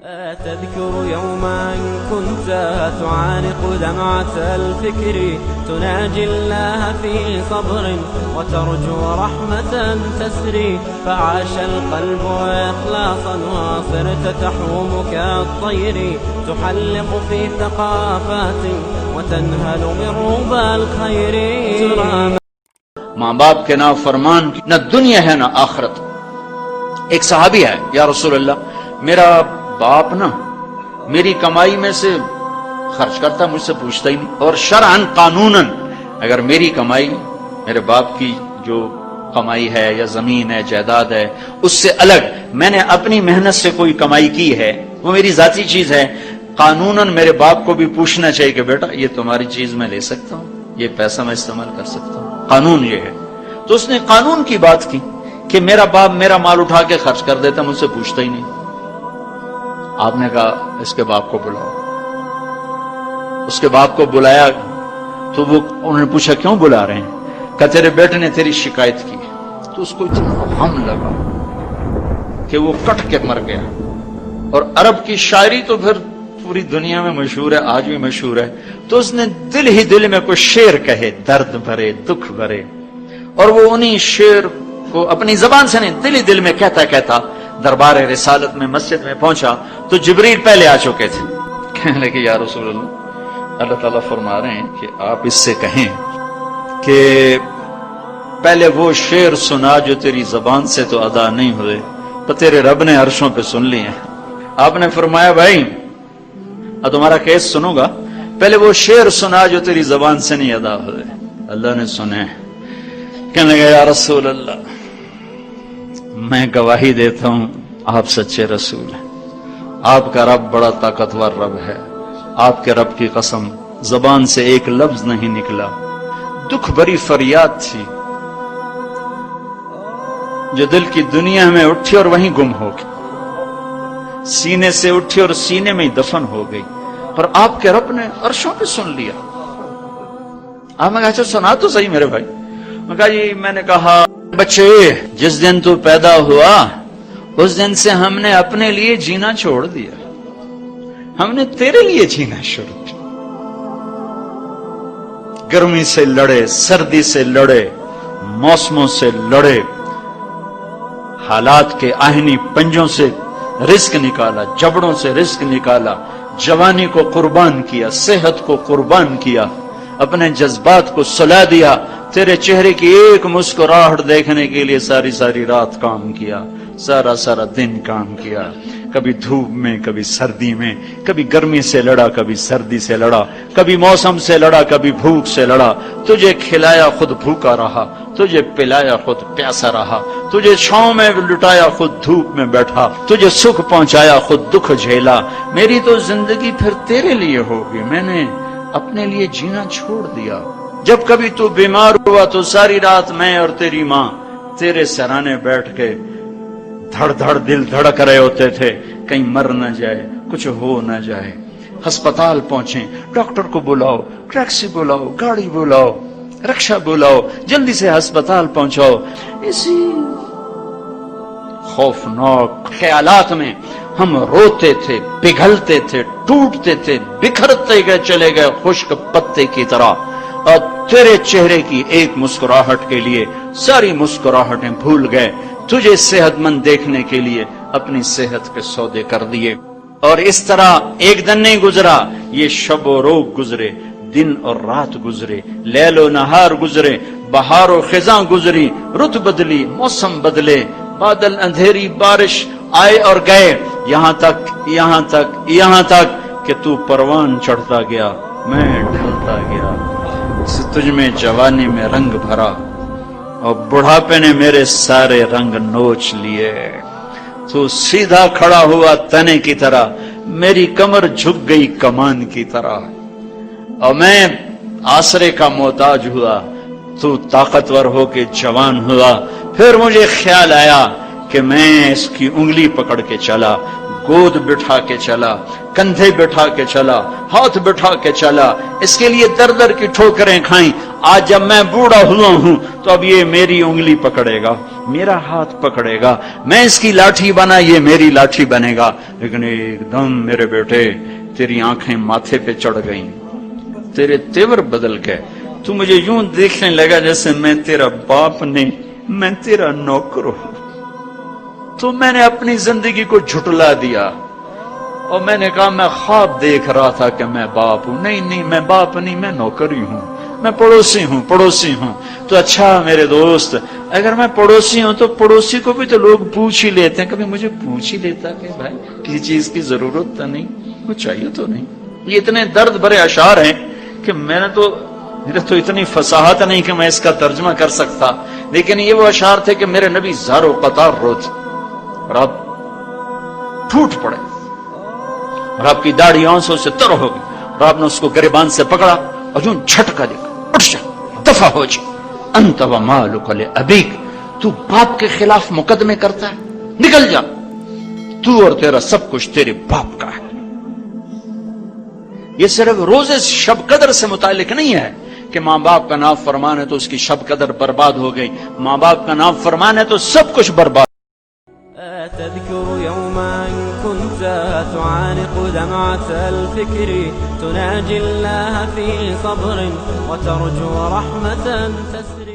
تذكر يوما كنت تعانق دمعة الفكر تناجي الله في صبر وترجو رحمة تسري فعاش القلب إخلاصا وصرت تحوم كالطير تحلق في ثقافات وتنهل من ربى الخير. ماں باپ کے نافرمان کی نہ دنیا ہے نہ آخرت. ایک صحابی ہے، یا رسول اللہ میرا باپ نا میری کمائی میں سے خرچ کرتا، مجھ سے پوچھتا ہی نہیں، اور شرعاً قانوناً اگر میری کمائی میرے باپ کی جو کمائی ہے یا زمین ہے جائیداد ہے اس سے الگ میں نے اپنی محنت سے کوئی کمائی کی ہے، وہ میری ذاتی چیز ہے، قانوناً میرے باپ کو بھی پوچھنا چاہیے کہ بیٹا یہ تمہاری چیز میں لے سکتا ہوں، یہ پیسہ میں استعمال کر سکتا ہوں، قانون یہ ہے. تو اس نے قانون کی بات کی کہ میرا باپ میرا مال اٹھا کے خرچ کر دیتا، مجھ سے پوچھتا ہی نہیں. آپ نے کہا اس کے باپ کو بلاؤ. اس کے باپ کو بلایا تو وہ انہوں نے پوچھا کیوں بلا رہے ہیں؟ کہ تیرے بیٹے نے تیری شکایت کی. تو اس کو اتنا غم لگا کہ وہ کٹ کے مر گیا. اور عرب کی شاعری تو پھر پوری دنیا میں مشہور ہے، آج بھی مشہور ہے. تو اس نے دل ہی دل میں کوئی شعر کہے، درد بھرے دکھ بھرے، اور وہ انہی شعر کو اپنی زبان سے نہیں دل ہی دل میں کہتا کہتا دربار رسالت میں مسجد میں پہنچا تو جبریل پہلے آ چکے تھے. کہنے لگے یا رسول اللہ، اللہ تعالیٰ فرما رہے ہیں کہ آپ اس سے کہیں کہ پہلے وہ شعر سنا جو تیری زبان سے تو ادا نہیں ہوئے تو تیرے رب نے عرشوں پہ سن لیے ہیں. آپ نے فرمایا بھائی تمہارا کیس سنوں گا، پہلے وہ شعر سنا جو تیری زبان سے نہیں ادا ہوئے. اللہ نے سنے. کہنے لگا یا رسول اللہ میں گواہی دیتا ہوں آپ سچے رسول ہیں، آپ کا رب بڑا طاقتور رب ہے، آپ کے رب کی قسم زبان سے ایک لفظ نہیں نکلا. دکھ بھری فریاد تھی جو دل کی دنیا میں اٹھی اور وہیں گم ہو گئی، سینے سے اٹھی اور سینے میں ہی دفن ہو گئی، اور آپ کے رب نے عرشوں پہ سن لیا. آپ نے کہا اچھا سنا تو صحیح میرے بھائی. میں کہا جی میں نے کہا بچے جس دن تو پیدا ہوا اس دن سے ہم نے اپنے لیے جینا چھوڑ دیا، ہم نے تیرے لیے جینا شروع کیا. گرمی سے لڑے، سردی سے لڑے، موسموں سے لڑے، حالات کے آہنی پنجوں سے رزق نکالا، جبڑوں سے رزق نکالا، جوانی کو قربان کیا، صحت کو قربان کیا، اپنے جذبات کو سلا دیا، تیرے چہرے کی ایک مسکراہٹ دیکھنے کے لیے ساری ساری رات کام کیا، سارا سارا دن کام کیا، کبھی دھوپ میں کبھی سردی میں، کبھی گرمی سے لڑا کبھی سردی سے لڑا، کبھی موسم سے لڑا کبھی بھوک سے لڑا. تجھے کھلایا خود بھوکا رہا، تجھے پلایا خود پیاسا رہا، تجھے چھاؤں میں لٹایا خود دھوپ میں بیٹھا، تجھے سکھ پہنچایا خود دکھ جھیلا. میری تو زندگی پھر تیرے لیے ہوگی، میں نے اپنے لیے جینا چھوڑ دیا. جب کبھی تو بیمار ہوا تو ساری رات میں اور تیری ماں تیرے سرانے بیٹھ کے دھڑ دھڑ دل دھڑک رہے ہوتے تھے، کہیں مر نہ جائے، کچھ ہو نہ جائے. ہسپتال پہنچیں، ڈاکٹر کو بلاؤ، ٹیکسی بلاؤ، گاڑی بلاؤ، رکشہ بلاؤ، جلدی سے ہسپتال پہنچاؤ. اسی خوفناک خیالات میں ہم روتے تھے، پگھلتے تھے، ٹوٹتے تھے، بکھرتے گئے چلے گئے خشک پتے کی طرح، اور تیرے چہرے کی ایک مسکراہٹ کے لیے ساری مسکراہٹیں بھول گئے. تجھے صحت مند دیکھنے کے لیے اپنی صحت کے سودے کر دیے. اور اس طرح ایک دن نہیں گزرا، یہ شب و روز گزرے، دن اور رات گزرے، لیل و نہار گزرے، بہار و خزاں گزری، رت بدلی، موسم بدلے، بادل اندھیری، بارش آئے اور گئے، یہاں تک کہ تو پروان چڑھتا گیا، میں ڈھلتا گیا. تجھ میں جوانی میں رنگ بھرا اور بڑھاپے نے میرے سارے رنگ نوچ لیے. تو سیدھا کھڑا ہوا تنے کی طرح، میری کمر جھک گئی کمان کی طرح، اور میں آسرے کا محتاج ہوا، تو طاقتور ہو کے جوان ہوا. پھر مجھے خیال آیا کہ میں اس کی انگلی پکڑ کے چلا، گود بٹھا کے چلا، کندھے بٹھا کے چلا، ہاتھ بٹھا کے چلا، اس کے لیے در در کی ٹھوکریں کھائیں۔ آج جب میں بوڑھا ہوا ہوں تو اب یہ میری انگلی پکڑے گا، میرا ہاتھ پکڑے گا، میں اس کی لاٹھی بنا، یہ میری لاٹھی بنے گا۔ لیکن ایک دم میرے بیٹے تیری آنکھیں ماتھے پہ چڑھ گئیں، تیرے تیور بدل گئے، تو مجھے یوں دیکھنے لگا جیسے میں تیرا باپ نہیں، میں تیرا نوکر ہوں۔ تو میں نے اپنی زندگی کو جھٹلا دیا اور میں نے کہا میں خواب دیکھ رہا تھا کہ میں باپ ہوں۔ نہیں، میں باپ نہیں، میں نوکر ہی ہوں، میں پڑوسی ہوں۔ تو اچھا میرے دوست، اگر میں پڑوسی ہوں تو پڑوسی کو بھی تو لوگ پوچھ ہی لیتے ہیں، کبھی مجھے پوچھ ہی لیتا کہ بھائی کسی چیز کی ضرورت تو نہیں، کچھ چاہیے تو نہیں۔ یہ اتنے درد بھرے اشعار ہیں کہ میرے تو اتنی فصاحت نہیں کہ میں اس کا ترجمہ کر سکتا، لیکن یہ وہ اشعار تھے کہ میرے نبی زار و قطار روتے اور آپ ٹوٹ پڑے اور آپ کی داڑھی آنسوں سے تر ہو گئی اور آپ نے اس کو گریبان سے پکڑا اور یوں جھٹکا دیا، اٹھ جا، دفع ہو جا، انت و مالک لابیک، تو باپ کے خلاف مقدمے کرتا ہے، نکل جا، تو اور تیرا سب کچھ تیرے باپ کا ہے۔ یہ صرف روزے شب قدر سے متعلق نہیں ہے کہ ماں باپ کا نام فرمان ہے تو اس کی شب قدر برباد ہو گئی، ماں باپ کا نام فرمان ہے تو سب کچھ برباد۔ تذكر يوما كنت تعانق دمعة الفكر تناجي الله في صبر وترجو رحمة تسري